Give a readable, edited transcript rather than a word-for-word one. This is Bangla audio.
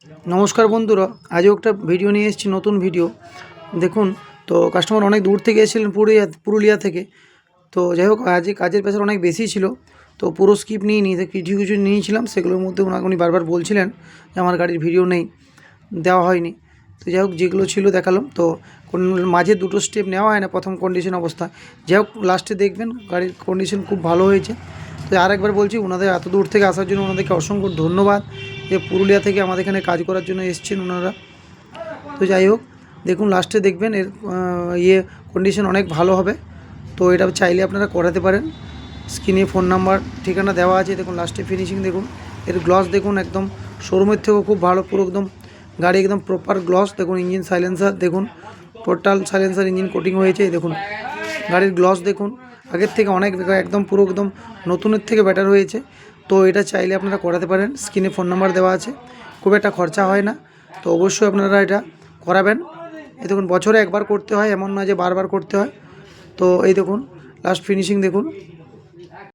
নমস্কার বন্ধুরা, আজও একটা ভিডিও নিয়ে এসেছি, নতুন ভিডিও। দেখুন, তো কাস্টমার অনেক দূর থেকে এসেছিলেন, পুরুলিয়া থেকে। তো যাই হোক, আজকে কাজের প্রেশার অনেক বেশি ছিল, তো পুরো স্কিপ নিয়ে নিই, কিছু কিছু নিয়েছিলাম। সেগুলোর মধ্যে উনি বারবার বলছিলেন যে আমার গাড়ির ভিডিও নেই, দেওয়া হয়নি। তো যাই হোক, যেগুলো ছিল দেখালাম। তো মাঝে দুটো স্টেপ নেওয়া হয় না প্রথম কন্ডিশন অবস্থা। যাই হোক, লাস্টে দেখবেন গাড়ির কন্ডিশন খুব ভালো হয়েছে। তো আরেকবার বলছি, ওনাদের এত দূর থেকে আসার জন্য ওনাদেরকে অসংখ্য ধন্যবাদ, যে পুরুলিয়া থেকে আমাদের এখানে কাজ করার জন্য এসেছেন ওনারা। তো যাই হোক, দেখুন লাস্টে দেখবেন এর কন্ডিশন অনেক ভালো হবে। তো এটা চাইলে আপনারা করাতে পারেন। স্ক্রিনে ফোন নাম্বার, ঠিকানা দেওয়া আছে। দেখুন লাস্টে ফিনিশিং দেখুন, এর গ্লস দেখুন, একদম শোরুমের থেকেও খুব ভালো, পুরো একদম গাড়ি একদম প্রপার গ্লস। দেখুন ইঞ্জিন সাইলেন্সার দেখুন, টোটাল সাইলেন্সার ইঞ্জিন কোটিং হয়েছে। দেখুন গাড়ির গ্লস দেখুন, আগের থেকে অনেক একদম পুরো একদম নতুনের থেকে বেটার হয়েছে। তো এটা চাইলে আপনারা করাতে পারেন, স্ক্রিনে ফোন নাম্বার দেওয়া আছে। খুব একটা খরচা হয় না, তো অবশ্যই আপনারা এটা করাবেন। এই দেখুন, বছরে একবার করতে হয়, এমন নয় যে বারবার করতে হয়। তো এই দেখুন লাস্ট ফিনিশিং দেখুন।